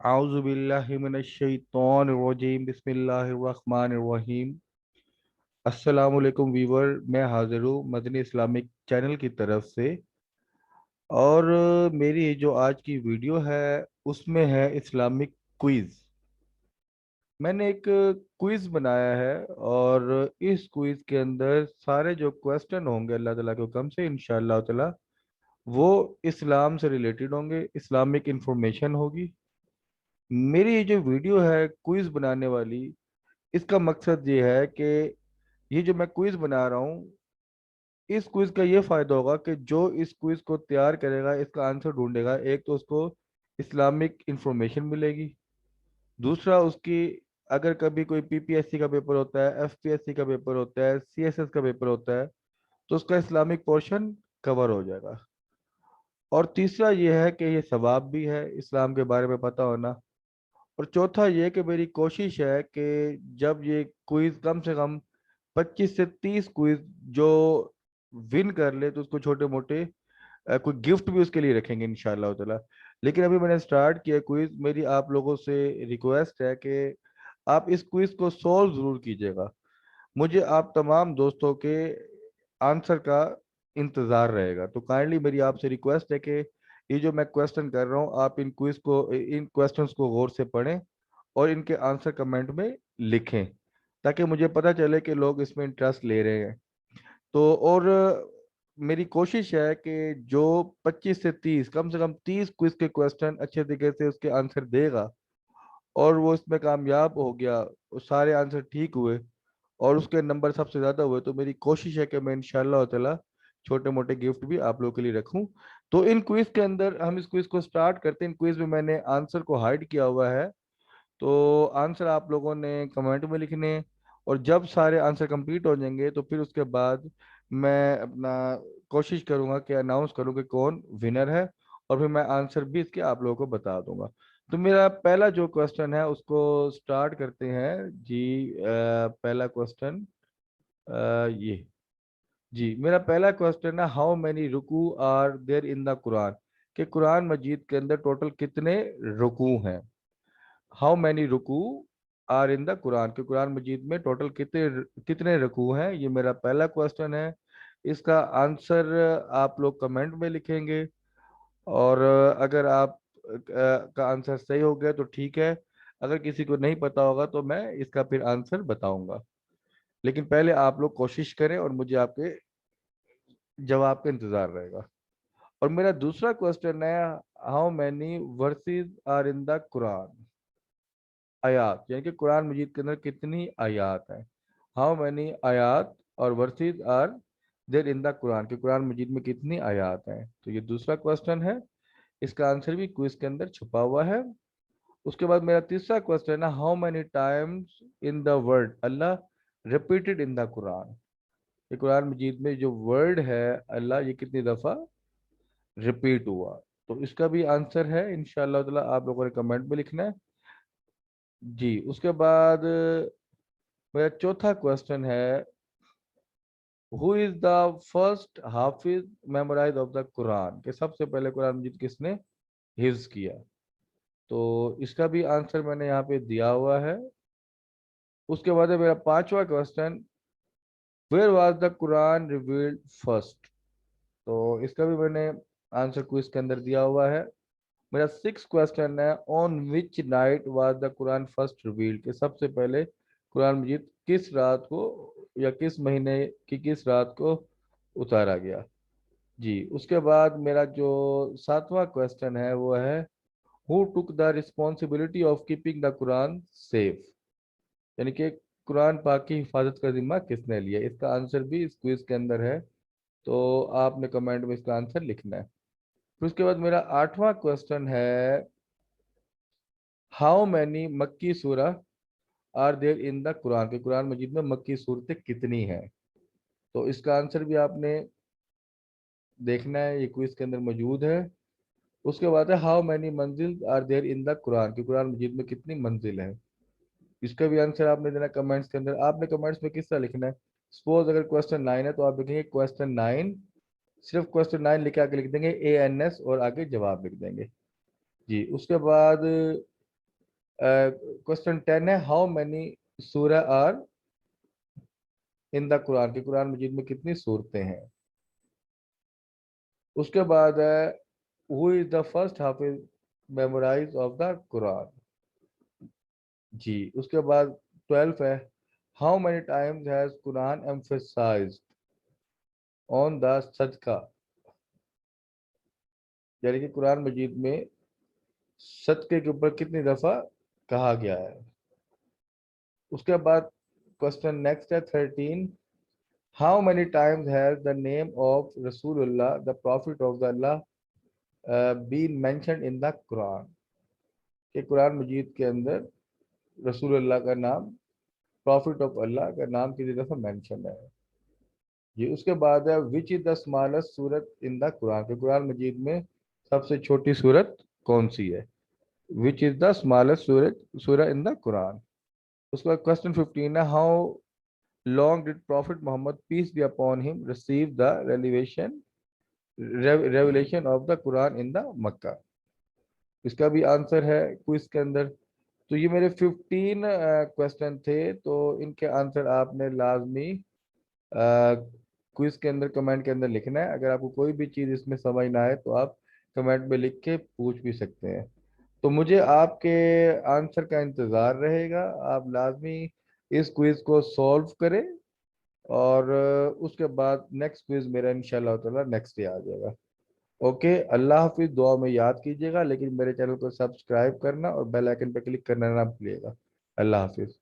आउज़ु बिल्लाहि मिनश शैतानिर रजीम बिस्मिल्लाहिर रहमानिर रहीम। अस्सलामु अलैकुम वीवर, मैं हाजिर हूँ मदनी इस्लामिक चैनल की तरफ से। और मेरी जो आज की वीडियो है उसमें है इस्लामिक क्विज़। मैंने एक क्विज़ बनाया है और इस क्विज़ के अंदर सारे जो क्वेश्चन होंगे अल्लाह ताला के हुक्म से इंशाअल्लाह ताला वो इस्लाम से रिलेटेड होंगे, इस्लामिक इंफॉर्मेशन होगी। मेरी ये जो वीडियो है क्विज़ बनाने वाली, इसका मकसद ये है कि ये जो मैं क्विज बना रहा हूँ, इस क्विज का ये फायदा होगा कि जो इस क्विज को तैयार करेगा, इसका आंसर ढूंढेगा, एक तो उसको इस्लामिक इंफॉर्मेशन मिलेगी। दूसरा, उसकी अगर कभी कोई पीपीएससी का पेपर होता है, एफपीएससी का पेपर होता है, सीएसएस का पेपर होता है, तो उसका इस्लामिक पोर्शन कवर हो जाएगा। और तीसरा ये है कि ये सवाब भी है इस्लाम के बारे में पता होना। और चौथा ये कि मेरी कोशिश है कि जब ये क्विज कम से कम 25 से 30 क्विज जो विन कर ले तो उसको छोटे मोटे कोई गिफ्ट भी उसके लिए रखेंगे इंशाल्लाह ताला। लेकिन अभी मैंने स्टार्ट किया क्विज, मेरी आप लोगों से रिक्वेस्ट है कि आप इस क्विज को सॉल्व जरूर कीजिएगा। मुझे आप तमाम दोस्तों के आंसर का इंतज़ार रहेगा। तो काइंडली मेरी आपसे रिक्वेस्ट है कि ये जो मैं क्वेश्चन कर रहा हूँ, आप इन क्वेश्चंस को गौर से पढ़ें और इनके आंसर कमेंट में लिखें, ताकि मुझे पता चले कि लोग इसमें इंटरेस्ट ले रहे हैं। तो और मेरी कोशिश है कि जो 25 से 30, कम से कम 30 क्विज के क्वेश्चन अच्छे तरीके से उसके आंसर देगा और वो इसमें कामयाब हो गया, वो सारे आंसर ठीक हुए और उसके नंबर सबसे ज़्यादा हुए, तो मेरी कोशिश है कि मैं इंशाल्लाह ताला छोटे मोटे गिफ्ट भी आप लोगों के लिए रखूं। तो इन क्विज के अंदर हम इस क्विज को स्टार्ट करते हैं। इन क्विज में मैंने आंसर को हाइड किया हुआ है, तो आंसर आप लोगों ने कमेंट में लिखने हैं। और जब सारे आंसर कंप्लीट हो जाएंगे तो फिर उसके बाद मैं अपना कोशिश करूंगा कि अनाउंस करूं कि कौन विनर है, और फिर मैं आंसर भी इसके आप लोगों को बता दूंगा। तो मेरा पहला जो क्वेश्चन है उसको स्टार्ट करते हैं जी। पहला क्वेश्चन ये जी, मेरा पहला क्वेश्चन है, how many ruku are there in the Quran? कि कुरान मजीद के अंदर टोटल कितने रुकू हैं? How many ruku are in the Quran, के कुरान मजीद में टोटल कितने कितने रुकू हैं? ये मेरा पहला क्वेश्चन है। इसका आंसर आप लोग कमेंट में लिखेंगे। और अगर आप का आंसर सही हो गया तो ठीक है, अगर किसी को नहीं पता होगा तो मैं इसका फिर आंसर बताऊंगा। लेकिन पहले आप लोग कोशिश करें और मुझे आपके जवाब का इंतजार रहेगा। और मेरा दूसरा क्वेश्चन है, how many verses are in the Quran? आयात, यानी कि कुरान मजीद के अंदर कितनी आयात हैं? हाउ मैनी आयात और verses are there in the Quran, के कुरान मजीद में कितनी आयात हैं? तो ये दूसरा क्वेश्चन है, इसका आंसर भी क्विज के अंदर छुपा हुआ है। उसके बाद मेरा तीसरा क्वेश्चन है, how many times in the word Allah repeated in the Quran? ये कुरान मजीद में जो वर्ड है अल्लाह, ये कितनी दफ़ा रिपीट हुआ? तो इसका भी आंसर है इंशाअल्लाह ताला आप लोगों ने कमेंट में लिखना है जी। उसके बाद मेरा चौथा क्वेश्चन है, who is the first hafiz memorise of the Quran? के सबसे पहले कुरान मजीद किसने हिफ्ज किया? तो इसका भी आंसर मैंने यहाँ पे दिया हुआ है। उसके बाद है मेरा पांचवा question, where was the Quran revealed first? तो इसका भी मैंने आंसर क्विज के अंदर दिया हुआ है। मेरा सिक्स क्वेश्चन है, on which night was the Quran first revealed? के सबसे पहले कुरान मजीद किस रात को या किस महीने की किस रात को उतारा गया? जी। उसके बाद मेरा जो सातवां क्वेश्चन है वो है, who took the responsibility of keeping the Quran safe? यानी कि कुरान पाक की हिफाजत का जिम्मा किसने लिया? इसका आंसर भी इस क्विज के अंदर है, तो आपने कमेंट में इसका आंसर लिखना है। फिर उसके बाद मेरा आठवां क्वेश्चन है, how many Makki sura are there in the Quran? के कुरान मजीद में मक्की सूरतें कितनी हैं? तो इसका आंसर भी आपने देखना है, ये क्विज के अंदर मौजूद है। उसके बाद है, how many manzil are there in the Quran? के कुरान मजीद में कितनी मंजिल है? इसका भी आंसर आपने देना कमेंट्स के अंदर। आपने कमेंट्स में किस तरह लिखना है? सपोज अगर क्वेश्चन 9 है तो आप लिखेंगे क्वेश्चन 9, सिर्फ क्वेश्चन 9 लिख के आगे लिख देंगे ANS और आगे जवाब लिख देंगे जी। उसके बाद क्वेश्चन 10 है, हाउ मेनी सूरह आर इन द कुरान, कि कुरान मजीद में कितनी सूरतें हैं। उसके बाद है, who is the first hafiz memorise of the Quran. जी। उसके बाद 12 है, how many times has Quran emphasised on the sadqa, यानी कि कुरान मजीद में सदके के ऊपर कितनी दफा कहा गया है। उसके बाद क्वेश्चन नेक्स्ट है 13, how many times has the name of Rasulullah the prophet of the Allah been mentioned in the Quran, कि कुरान मजीद के अंदर रसूलुल्लाह का नाम, प्रॉफिट ऑफ अल्लाह का नाम कितनी दफा मेंशन है। जी। उसके बाद है, which is the smallest Surat in the Quran, के कुरान मजीद में सबसे छोटी सूरत कौन सी है। Which is the smallest surat surah in the Quran. उसके बाद क्वेश्चन 15 है, how long did prophet Muhammad peace be upon him receive the revelation of the Quran in the Mecca. इसका भी आंसर है क्विज के अंदर। तो ये मेरे 15 क्वेश्चन थे, तो इनके आंसर आपने लाजमी क्विज के अंदर कमेंट के अंदर लिखना है। अगर आपको कोई भी चीज़ इसमें समझ ना आए तो आप कमेंट में लिख के पूछ भी सकते हैं। तो मुझे आपके आंसर का इंतज़ार रहेगा। आप लाजमी इस क्विज को सॉल्व करें, और उसके बाद नेक्स्ट क्विज मेरा इंशाल्लाह ताला नेक्स्ट डे आ जाएगा। ओके, अल्लाह हाफिज़। दुआ में याद कीजिएगा, लेकिन मेरे चैनल को सब्सक्राइब करना और बेल आइकन पर क्लिक करना ना भूलिएगा। अल्लाह हाफिज़।